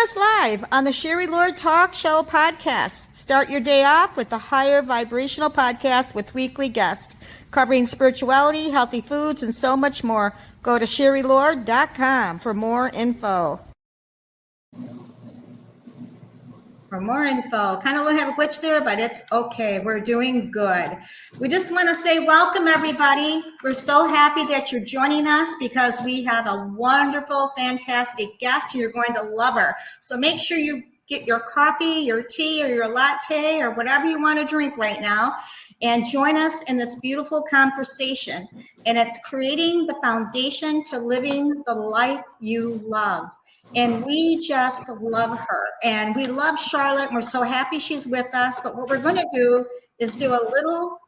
us live on the Sherry Lord Talk Show podcast. Start your day off with the Higher Vibrational Podcast with weekly guests covering spirituality, healthy foods, and so much more. Go to sherrylord.com for more info. For more info, kind of have a glitch there, but it's okay. We're doing good. We just want to say welcome, everybody. We're so happy that you're joining us because we have a wonderful, fantastic guest. You're going to love her. So make sure you get your coffee, your tea, or your latte, or whatever you want to drink right now, and join us in this beautiful conversation. And it's creating the foundation to living the life you love. And we just love her. And we love Charlotte. And we're so happy she's with us. But what we're going to do is do a little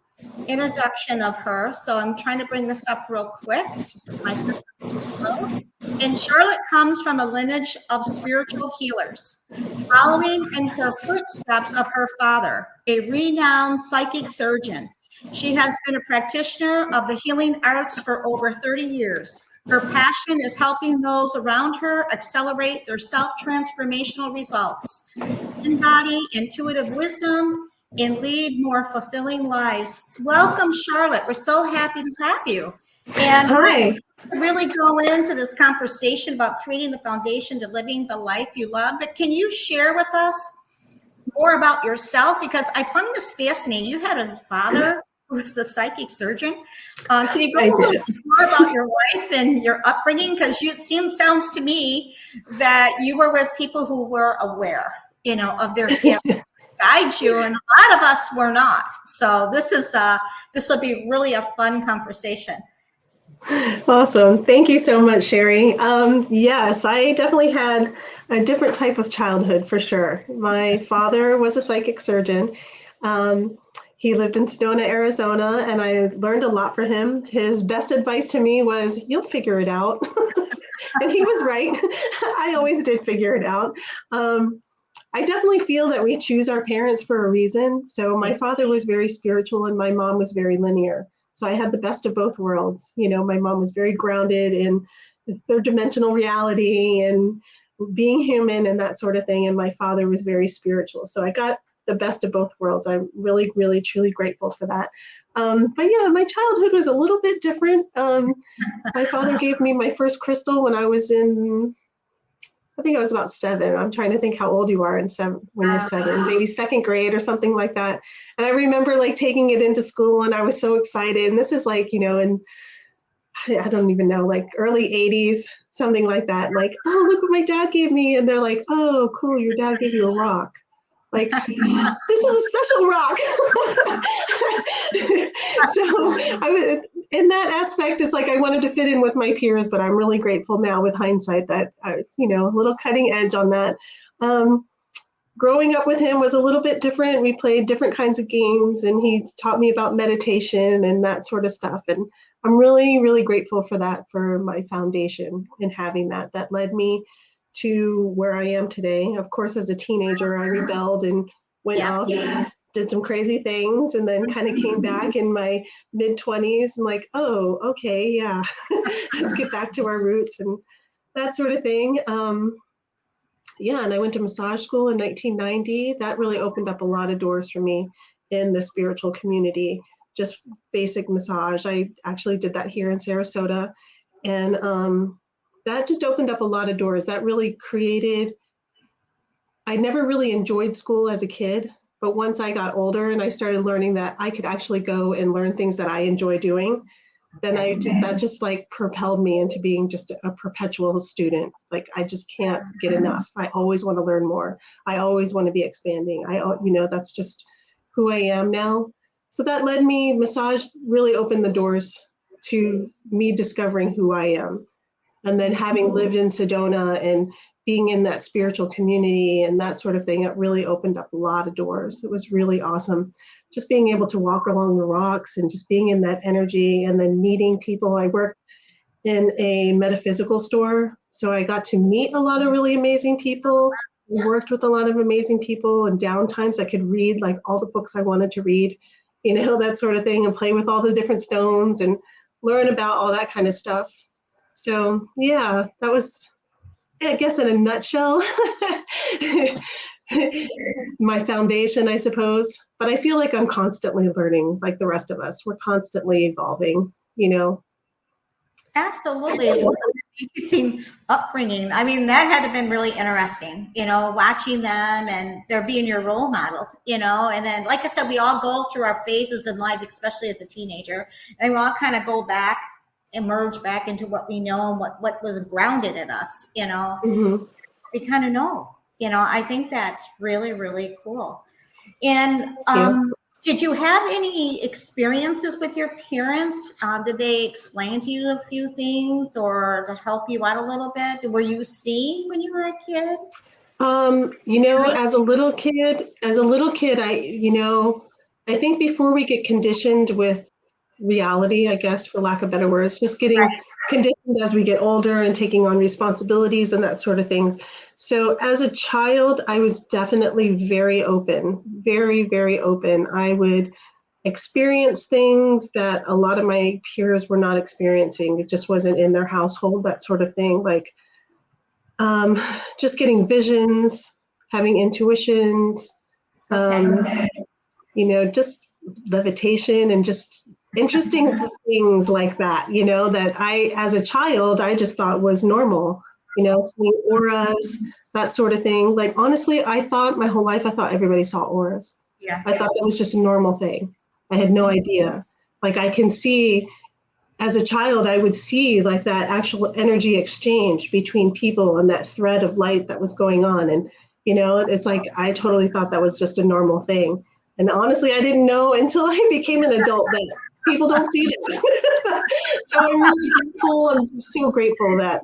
introduction of her. So I'm trying to bring this up real quick. It's just my system is slow. And Charlotte comes from a lineage of spiritual healers, following in her footsteps of her father, a renowned psychic surgeon. She has been a practitioner of the healing arts for over 30 years. Her passion is helping those around her accelerate their self-transformational results, embody intuitive wisdom, and lead more fulfilling lives. Welcome, Charlotte. We're so happy to have you. And hi. Really go into this conversation about creating the foundation to living the life you love. But can you share with us more about yourself? Because I find this fascinating. You had a father who was a psychic surgeon. Can you go a little bit more about your life and your upbringing? Because sounds to me that you were with people who were aware, of their gift, guide you, and a lot of us were not. So this will be really a fun conversation. Awesome. Thank you so much, Sherry. Yes, I definitely had a different type of childhood for sure. My father was a psychic surgeon. He lived in Sedona, Arizona, and I learned a lot from him. His best advice to me was, you'll figure it out. And he was right. I always did figure it out. I definitely feel that we choose our parents for a reason. So my father was very spiritual and my mom was very linear. So I had the best of both worlds. My mom was very grounded in third dimensional reality and being human and that sort of thing. And my father was very spiritual. So I got the best of both worlds. I'm really, really, truly grateful for that. But yeah, my childhood was a little bit different. My father gave me my first crystal when I was I think I was about 7. I'm trying to think how old you are when you're 7, maybe second grade or something like that. And I remember taking it into school and I was so excited. And this is in, I don't even know, early 80s, something like that. Oh, look what my dad gave me. And they're like, oh, cool, your dad gave you a rock. This is a special rock. So I was in that aspect. It's I wanted to fit in with my peers, but I'm really grateful now with hindsight that I was, a little cutting edge on that. Growing up with him was a little bit different. We played different kinds of games, and he taught me about meditation and that sort of stuff. And I'm really, really grateful for that, for my foundation and having that. That led me to where I am today. Of course, as a teenager, I rebelled and went off and did some crazy things, and then kind of came back in my mid-20s and oh, okay, yeah, let's get back to our roots and that sort of thing. Yeah, and I went to massage school in 1990. That really opened up a lot of doors for me in the spiritual community, just basic massage. I actually did that here in Sarasota, and that just opened up a lot of doors. That really created, I never really enjoyed school as a kid, but once I got older and I started learning that I could actually go and learn things that I enjoy doing, then that just propelled me into being just a perpetual student. I just can't get enough. I always want to learn more. I always want to be expanding. That's just who I am now. So that led me, massage really opened the doors to me discovering who I am. And then having lived in Sedona and being in that spiritual community and that sort of thing, it really opened up a lot of doors. It was really awesome. Just being able to walk along the rocks and just being in that energy and then meeting people. I worked in a metaphysical store, so I got to meet a lot of really amazing people, worked with a lot of amazing people, and downtimes I could read all the books I wanted to read, that sort of thing, and play with all the different stones and learn about all that kind of stuff. So yeah, that was I guess in a nutshell, my foundation, I suppose. But I feel like I'm constantly learning, like the rest of us. We're constantly evolving, you know. Absolutely. What an amazing upbringing. I mean, that had to have been really interesting, watching them and they're being your role model, and then, like I said, we all go through our phases in life, especially as a teenager, and we all kind of go back and merge back into what we know and what was grounded in us, Hmm. we kind of know, I think that's really, really cool. And Yeah. did you have any experiences with your parents? Did they explain to you a few things or to help you out a little bit? Were you seeing when you were a kid? As a little kid, I think before we get conditioned with reality, I guess, for lack of better words, just getting conditioned as we get older and taking on responsibilities and that sort of things. So as a child, I was definitely very open, very, very open. I would experience things that a lot of my peers were not experiencing. It just wasn't in their household, that sort of thing. Like um, just getting visions, having intuitions, Okay. um, just levitation and just interesting things like that, that I, as a child, I just thought was normal, seeing auras, that sort of thing. Like, honestly, I thought my whole life, I thought everybody saw auras. Yeah. I thought that was just a normal thing. I had no idea. Like, I can see as a child, I would see like that actual energy exchange between people and that thread of light that was going on. And, it's like I totally thought that was just a normal thing. And honestly, I didn't know until I became an adult that people don't see that. So I'm really grateful. I'm so grateful that,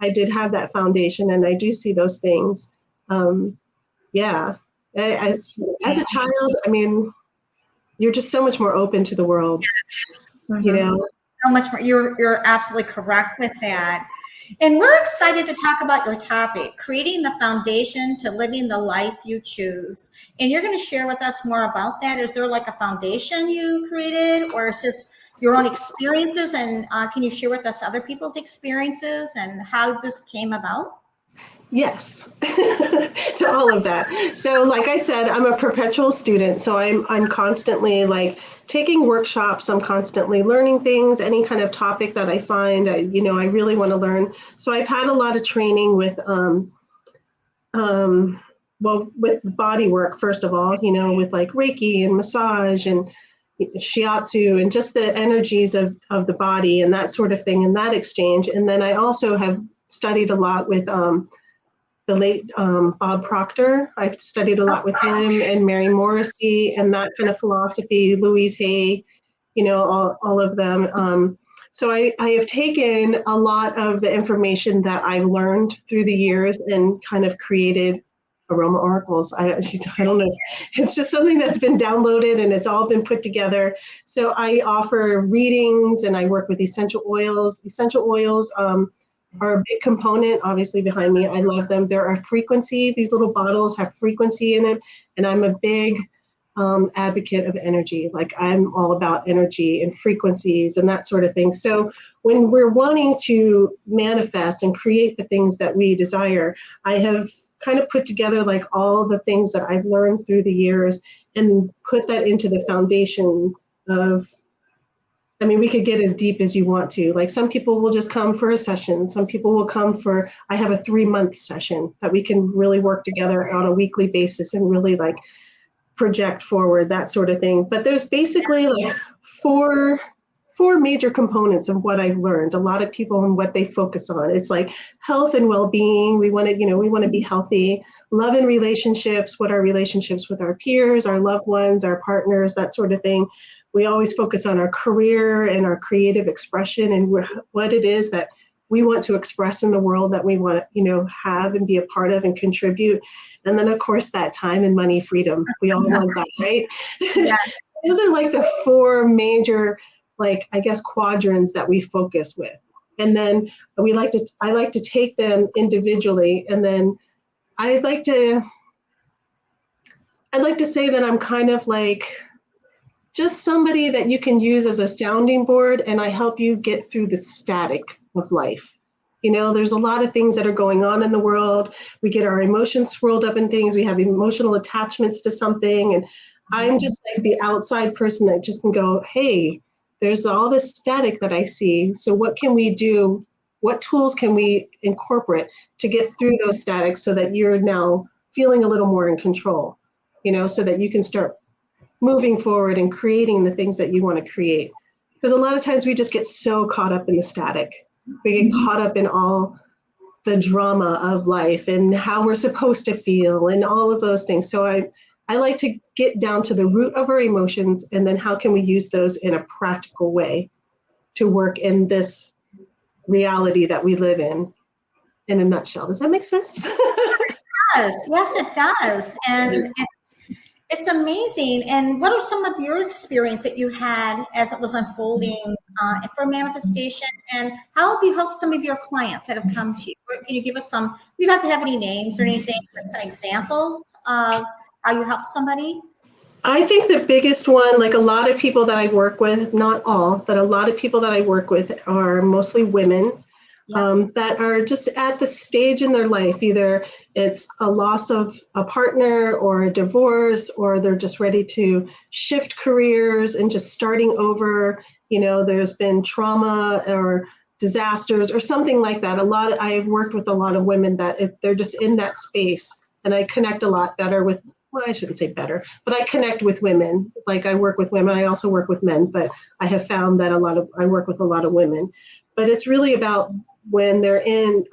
I did have that foundation and I do see those things. Um, yeah. As a child, I mean, you're just so much more open to the world, you Mhm. know? So much more. You're absolutely correct with that. And we're excited to talk about your topic, creating the foundation to living the life you choose. And you're going to share with us more about that. Is there like a foundation you created, or is this your own experiences? And can you share with us other people's experiences and how this came about? Yes, to all of that. So, like I said, I'm a perpetual student, so I'm constantly like taking workshops. I'm constantly learning things. Any kind of topic that I find, I really want to learn. So I've had a lot of training with um, with body work first of all. With like Reiki and massage and shiatsu and just the energies of the body and that sort of thing and that exchange. And then I also have studied a lot with the late Bob Proctor. I've studied a lot with him and Mary Morrissey and that kind of philosophy, Louise Hay, all of them. So I have taken a lot of the information that I've learned through the years and kind of created aroma oracles. I don't know. It's just something that's been downloaded and it's all been put together. So I offer readings and I work with essential oils. Essential oils are a big component, obviously, behind me. I love them. There are frequency. These little bottles have frequency in it, and I'm a big advocate of energy. Like I'm all about energy and frequencies and that sort of thing. So when we're wanting to manifest and create the things that we desire, I have kind of put together like all the things that I've learned through the years and put that into the foundation of, I mean, we could get as deep as you want to. Like some people will just come for a session. Some people will come for, I have a 3-month session that we can really work together on a weekly basis and really like project forward, that sort of thing. But there's basically like four major components of what I've learned. A lot of people and what they focus on. It's like health and well-being. We want to be healthy. Love and relationships. What are relationships with our peers, our loved ones, our partners, that sort of thing. We always focus on our career and our creative expression and what it is that we want to express in the world that we want to, have and be a part of and contribute. And then, of course, that time and money freedom. We all want that, right? Yeah. Those are like the 4 major, like, I guess, quadrants that we focus with. And then I like to take them individually. And then I'd like to say that I'm kind of like just somebody that you can use as a sounding board, and I help you get through the static of life. There's a lot of things that are going on in the world. We get our emotions swirled up in things. We have emotional attachments to something. And I'm just like the outside person that just can go, hey, there's all this static that I see. So what can we do? What tools can we incorporate to get through those statics so that you're now feeling a little more in control, so that you can start moving forward and creating the things that you want to create. Because a lot of times we just get so caught up in the static. We get caught up in all the drama of life and how we're supposed to feel and all of those things. So I like to get down to the root of our emotions, and then how can we use those in a practical way to work in this reality that we live in a nutshell. Does that make sense? Yes, it does. And it's amazing. And what are some of your experience that you had as it was unfolding for manifestation? And how have you helped some of your clients that have come to you? Or can you give us some, you don't have to have any names or anything, but some examples of how you help somebody? I think the biggest one, like a lot of people that I work with, not all, but a lot of people that I work with are mostly women. That are just at the stage in their life. Either it's a loss of a partner or a divorce, or they're just ready to shift careers and just starting over. There's been trauma or disasters or something like that. I've worked with a lot of women that they're just in that space, and I connect a lot better with, well, I shouldn't say better, but I connect with women. Like I work with women, I also work with men, but I have found that I work with a lot of women. But it's really about when they're in,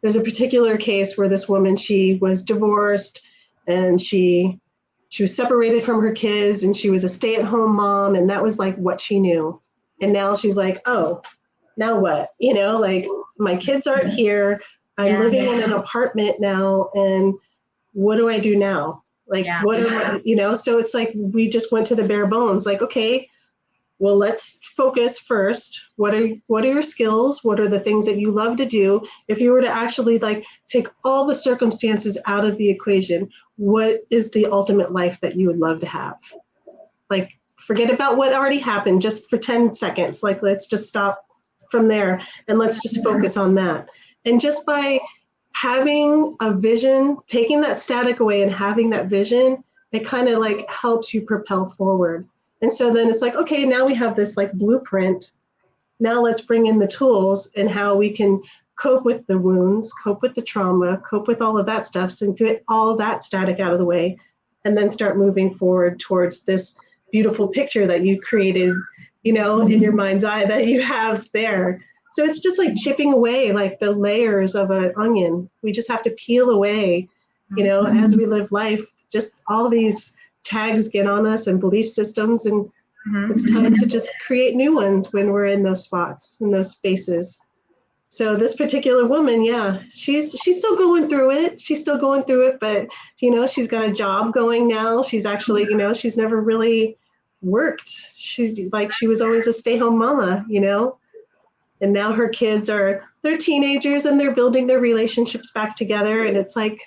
there's a particular case where this woman, she was divorced and she was separated from her kids, and she was a stay-at-home mom, and that was like what she knew. And now she's like, oh, now what? Like my kids aren't here. I'm living in an apartment now, and what do I do now? Like, what am I, so it's like we just went to the bare bones, like, okay, well, let's focus first. What are your skills? What are the things that you love to do? If you were to actually like take all the circumstances out of the equation, what is the ultimate life that you would love to have? Like, forget about what already happened just for 10 seconds. Like, let's just stop from there and let's just focus on that. And just by having a vision, taking that static away and having that vision, it kind of like helps you propel forward. And so then it's like, okay, now we have this like blueprint. Now let's bring in the tools and how we can cope with the wounds, cope with the trauma, cope with all of that stuff, and get all that static out of the way, and then start moving forward towards this beautiful picture that you created, in your mind's eye that you have there. So it's just like chipping away like the layers of an onion. We just have to peel away, as we live life, just all these tags get on us and belief systems, and it's time to just create new ones when we're in those spots, in those spaces. So this particular woman, she's still going through it. She's still going through it, but she's got a job going now. She's actually, she's never really worked. She was always a stay-home mama, and now her kids they're teenagers and they're building their relationships back together. And it's like,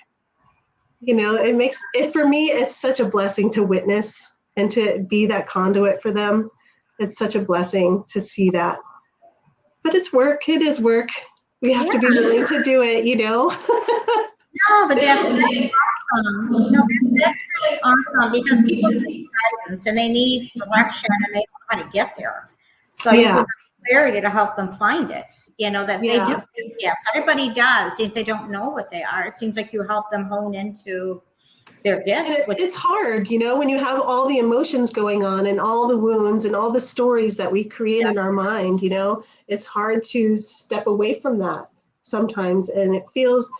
it makes it, for me, it's such a blessing to witness and to be that conduit for them. It's such a blessing to see that. But it's work. It is work. We have to be willing to do it, No, but that's awesome. No, that's really awesome, because people need guidance and they need direction and they don't know how to get there. So you provide clarity to help them find it, that they do. Yes, everybody does. If they don't know what they are, it seems like you help them hone into their gifts. It's hard, when you have all the emotions going on and all the wounds and all the stories that we create in our mind, it's hard to step away from that sometimes. And it feels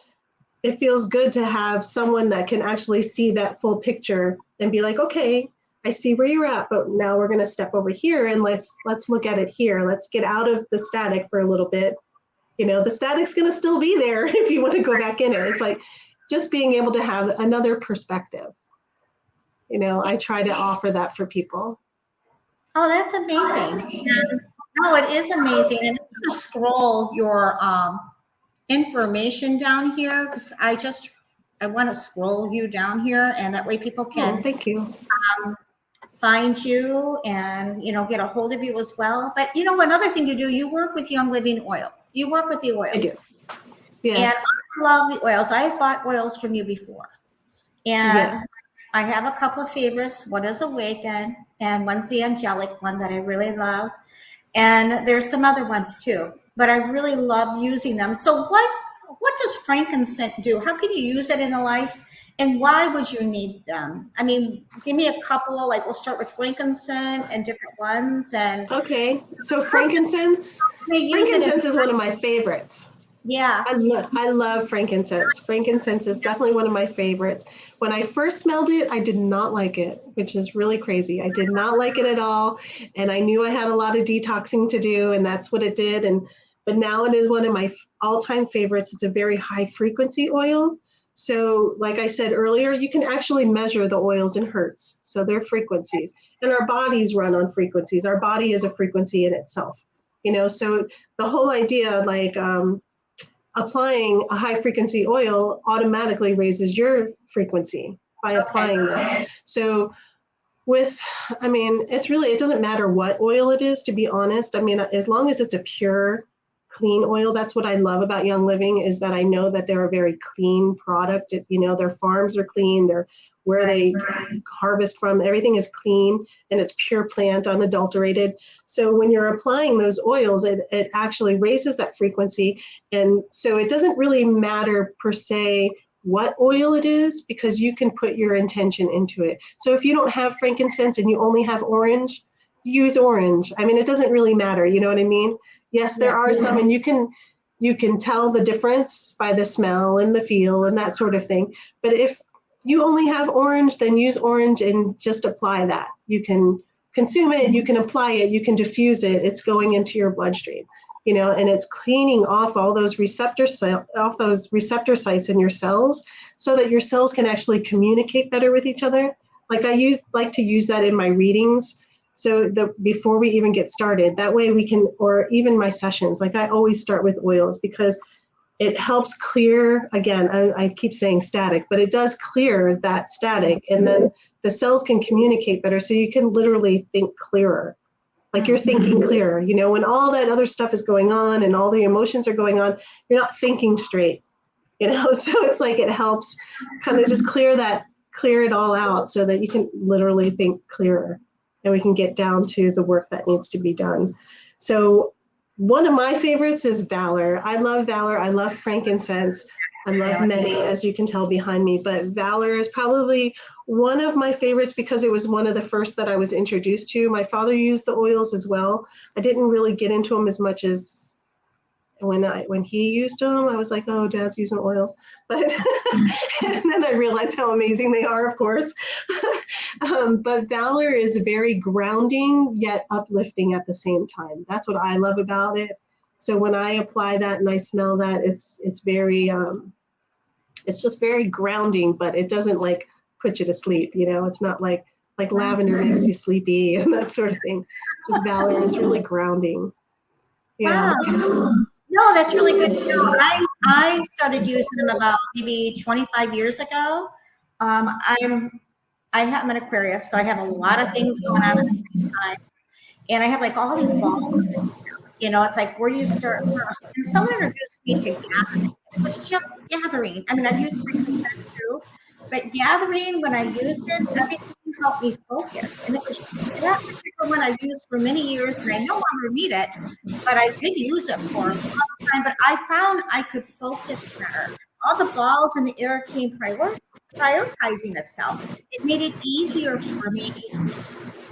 good to have someone that can actually see that full picture and be like, okay, I see where you're at, but now we're going to step over here and let's look at it here. Let's get out of the static for a little bit. The static's going to still be there if you want to go back in it. It's like just being able to have another perspective. I try to offer that for people. Oh, that's amazing. No, it is amazing. And I'm going to scroll your information down here, because I want to scroll you down here, and that way people can Thank you. find you and, get a hold of you as well. But another thing you do, you work with Young Living oils. You work with the I do. oils. And Yes. I love the oils. I've bought oils from you before. And Yeah. I have a couple of favorites. One is Awaken, and one's the angelic one that I really love. And there's some other ones too, but I really love using them. So what does frankincense do? How can you use it in a life? And why would you need them? I mean, give me a couple, like we'll start with frankincense and different ones. And Okay. So how can they use it in, frankincense is one of my favorites. yeah. I love frankincense. Frankincense is definitely one of my favorites. When I first smelled it, I did not like it, which is really crazy. I did not like it at all. And I knew I had a lot of detoxing to do, and that's what it did. But now it is one of my all-time favorites. It's a very high frequency oil. So like I said earlier, you can actually measure the oils in hertz. So they're frequencies. And our bodies run on frequencies. Our body is a frequency in itself. So the whole idea, like applying a high frequency oil automatically raises your frequency by applying that. So it doesn't matter what oil it is, to be honest. I mean, as long as it's a pure, clean oil, that's what I love about Young Living, is that I know that they're a very clean product. Their farms are clean, they're where they harvest from, everything is clean and it's pure plant, unadulterated. So when you're applying those oils, it actually raises that frequency. And so it doesn't really matter per se what oil it is, because you can put your intention into it. So if you don't have frankincense and you only have orange, use orange. I mean, it doesn't really matter. You know what I mean? Yes, there are some, and you can tell the difference by the smell and the feel and that sort of thing. But if you only have orange, then use orange and just apply that. You can consume it, you can apply it, you can diffuse it. It's going into your bloodstream, and it's cleaning off all those receptor sites in your cells, so that your cells can actually communicate better with each other. Like like to use that in my readings. So before we even get started, that way we can, or even my sessions, like I always start with oils, because it helps clear, again, I keep saying static, but it does clear that static, and then the cells can communicate better. So you can literally think clearer, like you're thinking clearer. When all that other stuff is going on and all the emotions are going on, you're not thinking straight, so it's like it helps kind of just clear it all out, so that you can literally think clearer, and we can get down to the work that needs to be done. So one of my favorites is Valor. I love Valor. I love frankincense. I love many, as you can tell behind me, but Valor is probably one of my favorites because it was one of the first that I was introduced to. My father used the oils as well. I didn't really get into them as much as when he used them. I was like, oh, Dad's using oils. But and then I realized how amazing they are, of course. But Valor is very grounding yet uplifting at the same time. That's what I love about it. So when I apply that and I smell that, it's very it's just very grounding, but it doesn't like put you to sleep. It's not like lavender makes you sleepy and that sort of thing. Just Valor is really grounding. Yeah. Wow. No, that's really good to know. I started using them about maybe 25 years ago. I'm an Aquarius, so I have a lot of things going on at the same time. And I had like all these balls. It's like, where do you start first? And someone introduced me to gathering. It was just gathering. I mean, I've used frankincense too, but gathering, when I used it, everything helped me focus. And it was that particular one I used for many years, and I no longer need it, but I did use it for a long time. But I found I could focus better. All the balls in the air came prioritizing itself. It made it easier for me,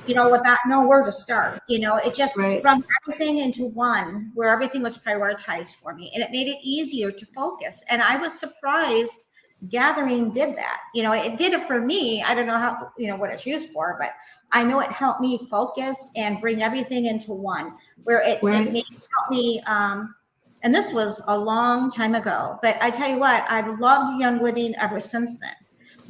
without nowhere to start. It just brought everything into one, where everything was prioritized for me, and it made it easier to focus. And I was surprised gathering did that. It did it for me. I don't know how, what it's used for, but I know it helped me focus and bring everything into one, where it helped me. And this was a long time ago, but I tell you what, I've loved Young Living ever since then.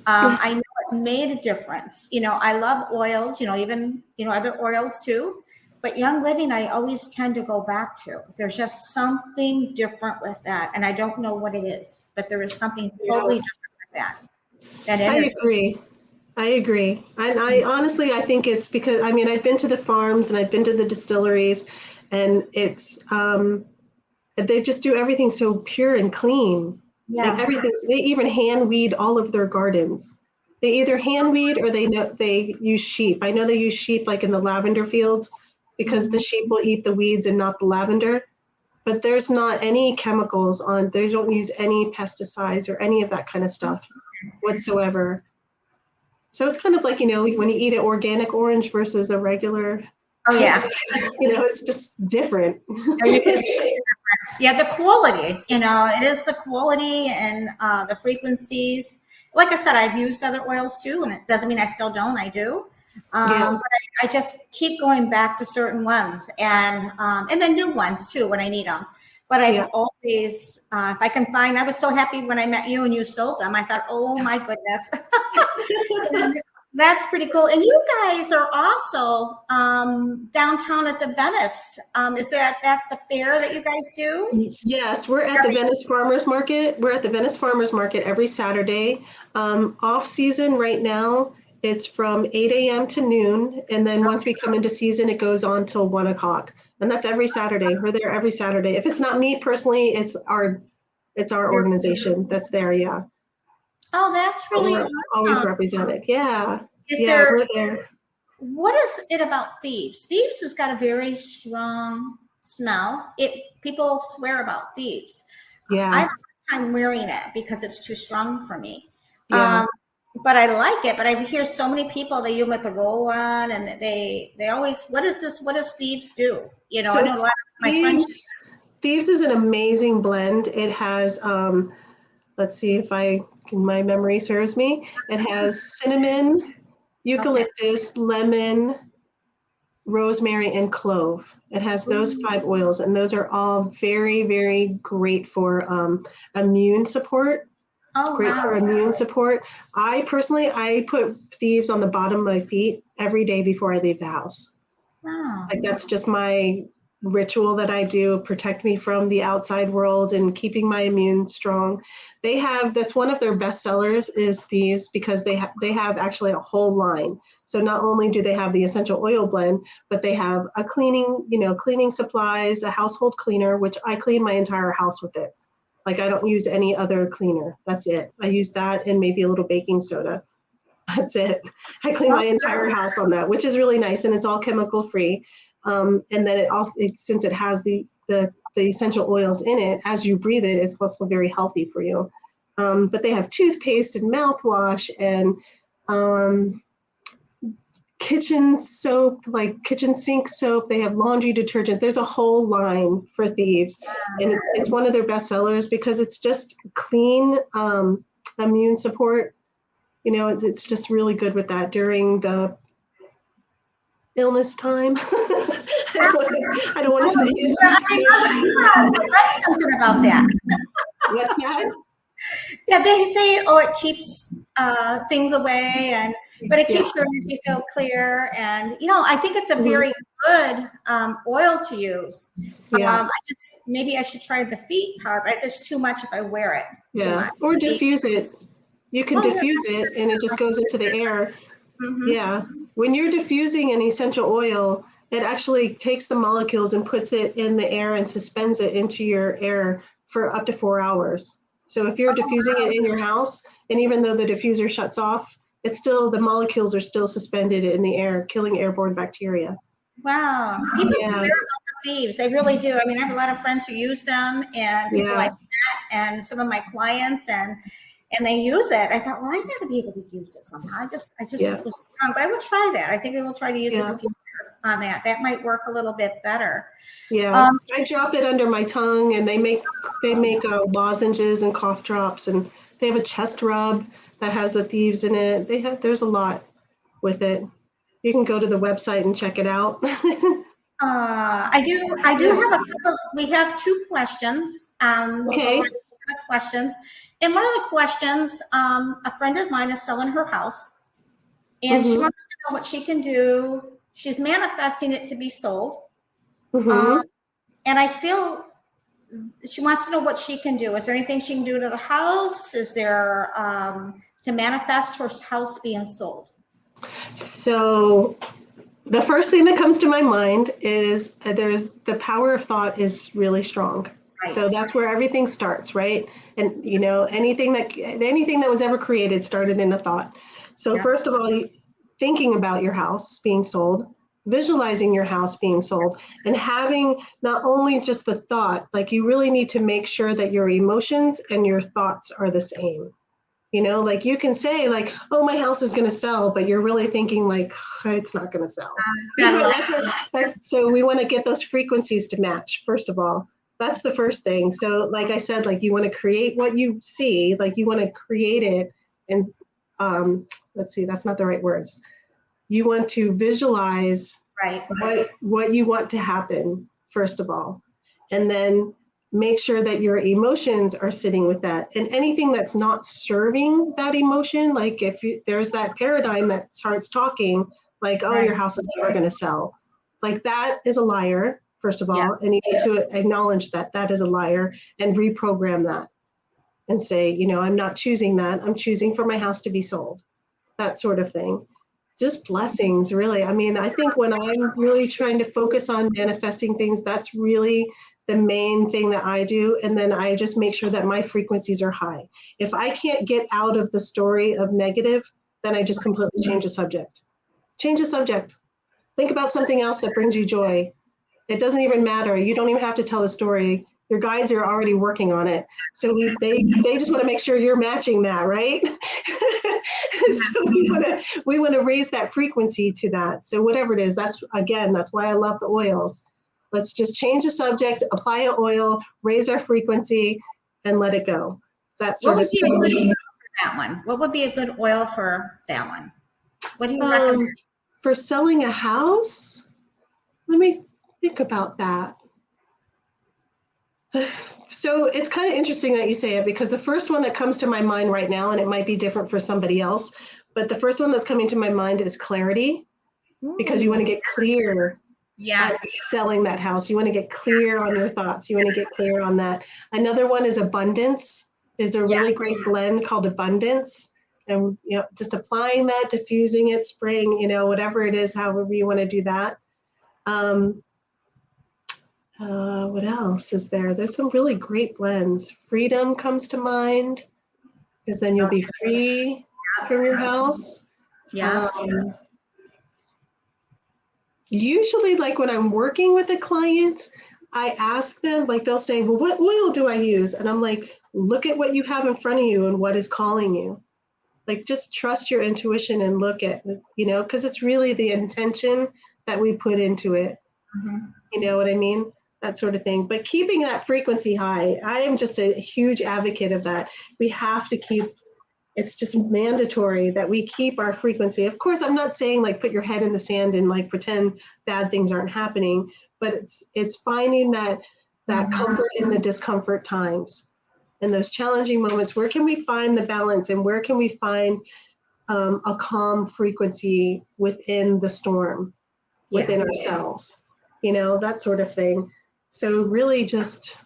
I know it made a difference. I love oils, even, other oils too. But Young Living, I always tend to go back to. There's just something different with that. And I don't know what it is, but there is something totally different with that. I agree. I agree. And I honestly, I think it's because, I mean, I've been to the farms and I've been to the distilleries, and they just do everything so pure and clean. Like Yeah. everything's, they even hand weed all of their gardens. They either hand weed or they use sheep. I know they use sheep like in the lavender fields because the Mhm. sheep will eat the weeds and not the lavender. But there's not any chemicals on, they don't use any pesticides or any of that kind of stuff whatsoever. So it's kind of like, when you eat an organic orange versus a regular, Oh, yeah. it's just different. Yeah, you can taste the difference. Yeah, the quality, it is the quality and the frequencies. Like I said, I've used other oils too, and it doesn't mean I still don't. I do. Yeah, But I just keep going back to certain ones and then new ones too when I need them. But I've yeah. always, if I can find, I was so happy when I met you and you sold them. I thought, oh my goodness. And that's pretty cool. And you guys are also downtown at the Venice. Is that the fair that you guys do? Yes, we're at the Venice Farmers Market. We're at the Venice Farmers Market every Saturday. Off season right now, it's from 8 a.m. to noon. And then once we come into season, it goes on till 1 o'clock. And that's every Saturday. We're there every Saturday. If it's not me personally, it's our organization that's there. Yeah. Oh, that's But really we're always awesome. represented. Yeah. Is Yeah, there, we're there. what is it about Thieves? Thieves has got a very strong smell. People swear about Thieves. I Yeah. have a hard time wearing it because it's too strong for me. Yeah. Um, but I like it. But I hear so many people they use with the roll on, and they always, what is this? What does Thieves do? I So know a lot of my friends. Thieves Thieves is an amazing blend. It has let's see if my memory serves me. It has cinnamon, Okay. eucalyptus, lemon, rosemary, and clove. It has those Ooh. 5 oils, and those are all very, very great for immune support. It's Oh great for wow, immune support. I put Thieves on the bottom of my feet every day before I leave the house. wow. Like that's just my ritual that I do, protect me from the outside world and keeping my immune strong. That's one of their best sellers is Thieves because they have actually a whole line. So not only do they have the essential oil blend, but they have a cleaning supplies, a household cleaner, which I clean my entire house with it. Like I don't use any other cleaner. That's it. I use that and maybe a little baking soda. That's it. I clean my entire house on that, which is really nice, and it's all chemical free. And then since it has the essential oils in it, as you breathe it, it's also very healthy for you. But they have toothpaste and mouthwash and um, kitchen soap, like kitchen sink soap. They have laundry detergent. There's a whole line for Thieves, and it's one of their best sellers because it's just clean immune support. It's just really good with that during the illness time. I don't want to say it. Yeah, I remember. Yeah, I read something about that. What's that? Yeah, they say, oh, it keeps things away, but it Yeah. keeps your energy feel clear. And I think it's a Mhm. very good oil to use. Yeah. Maybe I should try the feet part, but it's too much if I wear it too Yeah. much. Or diffuse it. You can Oh yeah. diffuse it and it just goes into the air. Mm-hmm. Yeah. When you're diffusing an essential oil, it actually takes the molecules and puts it in the air and suspends it into your air for up to 4 hours. So if you're diffusing it in your house, and even though the diffuser shuts off, the molecules are still suspended in the air, killing airborne bacteria. Wow. People swear Yeah. about the thieves. They really do. I mean, I have a lot of friends who use them and people Yeah. like that and some of my clients and they use it. I thought, well, I gotta be able to use it somehow. I just Yeah. was strong, but I would try that. I think we will try to use a Yeah. diffuser on that. That might work a little bit better. Yeah. Um, I drop it under my tongue, and they make lozenges and cough drops, and they have a chest rub that has the thieves in it. There's a lot with it. You can go to the website and check it out. I do have a couple. We have two questions. We'll go right Okay. into the questions. And one of the questions, a friend of mine is selling her house, and she Mhm. wants to know what she can do. She's manifesting it to be sold, um, Mhm. and I feel she wants to know what she can do. Is there anything she can do to the house? Is there to manifest her house being sold? So the first thing that comes to my mind is there's the power of thought is really strong. Right. So that's where everything starts, right? And you know, anything that was ever created started in a thought. So first of all, thinking about your house being sold, visualizing your house being sold, and having not only just the thought, like you really need to make sure that your emotions and your thoughts are the same. You know, like you can say like, oh, my house is going to sell, but you're really thinking like, it's not going to sell. So we want to get those frequencies to match, first of all. That's the first thing. So like I said, like you want to create what you see, like you want to create it. And let's see, that's not the right words. You want to visualize what you want to happen, first of all. And then make sure that your emotions are sitting with that, and anything that's not serving that emotion, like if there's that paradigm that starts talking like, oh, your house is never going to sell, like that is a liar, first of all, and you need to acknowledge that that is a liar and reprogram that and say, you know, I'm not choosing that, I'm choosing for my house to be sold, that sort of thing. Just blessings, really. I mean, I think when I'm really trying to focus on manifesting things, that's really the main thing that I do. And then I just make sure that my frequencies are high. If I can't get out of the story of negative, then I just completely change the subject. Change the subject. Think about something else that brings you joy. It doesn't even matter. You don't even have to tell the story. Your guides are already working on it. So they just want to make sure you're matching that, right? So we want to raise that frequency to that. So whatever it is, that's why I love the oils. Let's just change the subject, apply an oil, raise our frequency, and let it go. That's sort of thing. What would be a good oil for that one? What would be a good oil for that one? What do you recommend? For selling a house? Let me think about that. So it's kind of interesting that you say it, because the first one that comes to my mind right now, and it might be different for somebody else, but the first one that's coming to my mind is clarity, because you want to get clear. Yes. Selling that house. You want to get clear on your thoughts. You want to get clear on that. Another one is abundance. There's a really great blend called abundance. And you know, just applying that, diffusing it, spraying, you know, whatever it is, however you want to do that. What else is there? There's some really great blends. Freedom comes to mind, because then you'll be free from your house. Yeah. Usually, like when I'm working with a client, I ask them, like they'll say, well, what oil do I use? And I'm like, look at what you have in front of you and what is calling you. Like, just trust your intuition and look at, you know, because it's really the intention that we put into it. Mm-hmm. You know what I mean? That sort of thing. But keeping that frequency high, I am just a huge advocate of that. We have to keep, it's just mandatory that we keep our frequency. Of course, I'm not saying like put your head in the sand and like pretend bad things aren't happening, but it's finding that comfort in the discomfort times. In those challenging moments, where can we find the balance, and where can we find a calm frequency within the storm, within ourselves, you know, that sort of thing. So really just,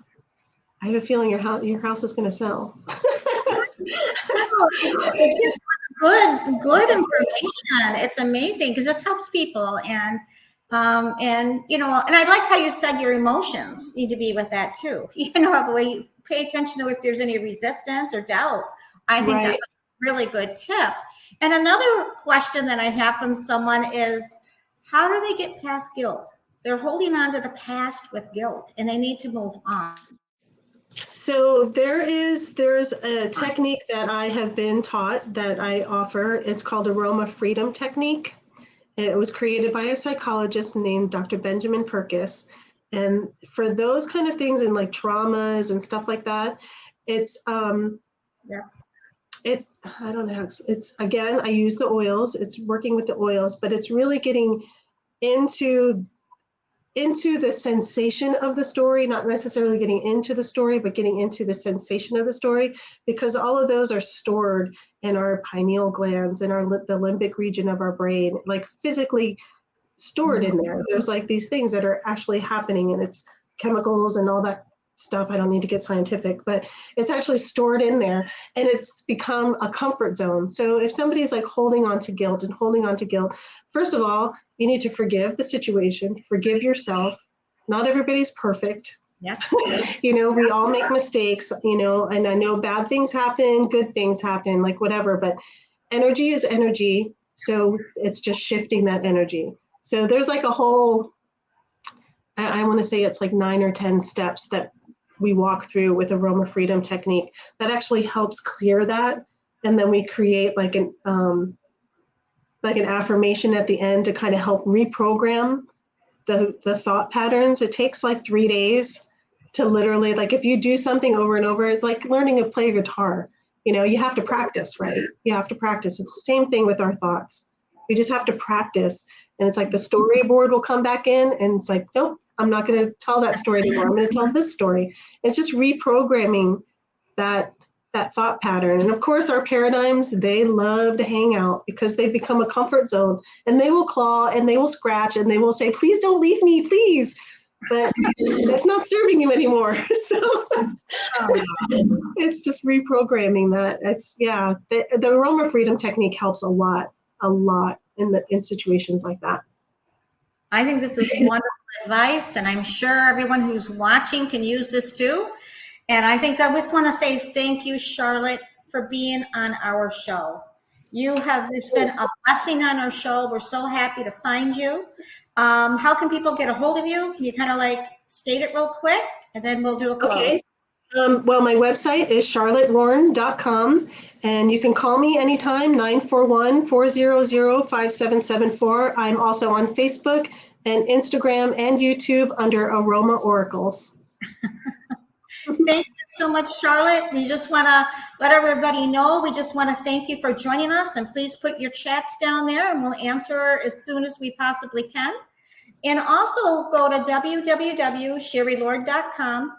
I have a feeling your house is going to sell. It's just good information. It's amazing, because this helps people, and you know, and I like how you said your emotions need to be with that too. You know, the way you pay attention to if there's any resistance or doubt. I think that's a really good tip. And another question that I have from someone is, how do they get past guilt? They're holding on to the past with guilt, and they need to move on. So there's a technique that I have been taught that I offer. It's called Aroma Freedom Technique. It was created by a psychologist named Dr. Benjamin Purkis. And for those kind of things, and like traumas and stuff like that, it's I don't know. It's again, I use the oils. It's working with the oils, but it's really getting into the sensation of the story, not necessarily getting into the story, but getting into the sensation of the story, because all of those are stored in our pineal glands and the limbic region of our brain, like physically stored in there. There's like these things that are actually happening, and it's chemicals and all that stuff. I don't need to get scientific, but it's actually stored in there, and it's become a comfort zone. So if somebody's like holding on to guilt and holding on to guilt, first of all, you need to forgive the situation, forgive yourself. Not everybody's perfect. Yeah. You know, we all make mistakes, you know, and I know bad things happen, good things happen, like whatever, but energy is energy. So it's just shifting that energy. So there's like a whole, I want to say it's like 9 or 10 steps that we walk through with aroma freedom technique that actually helps clear that. And then we create like an affirmation at the end to kind of help reprogram the thought patterns. It takes like 3 days to literally, like if you do something over and over, it's like learning to play guitar. You know, you have to practice, right? You have to practice. It's the same thing with our thoughts. We just have to practice. And it's like the storyboard will come back in and it's like, nope, I'm not going to tell that story anymore. I'm going to tell this story. It's just reprogramming that thought pattern. And of course, our paradigms, they love to hang out because they've become a comfort zone, and they will claw and they will scratch and they will say, please don't leave me, please. But it's not serving you anymore. So it's just reprogramming that. The aroma freedom technique helps a lot in situations like that. I think this is wonderful advice, and I'm sure everyone who's watching can use this too. And I think I just want to say thank you, Charlotte, for being on our show. It's been a blessing on our show. We're so happy to find you. How can people get a hold of you? Can you kind of like state it real quick, and then we'll do a close? Okay. Well, my website is charlottewaren.com, and you can call me anytime, 941-400-5774. I'm also on Facebook and Instagram and YouTube under Aroma Oracles. Thank you so much, Charlotte. We just want to let everybody know, we just want to thank you for joining us, and please put your chats down there and we'll answer as soon as we possibly can. And also go to www.sherrylord.com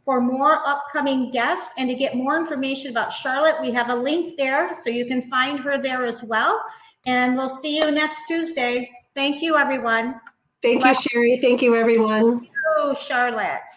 for more upcoming guests, and to get more information about Charlotte. We have a link there, so you can find her there as well. And we'll see you next Tuesday. Thank you, everyone. Thank you, Sherry. Thank you, everyone. Thank you, Charlotte.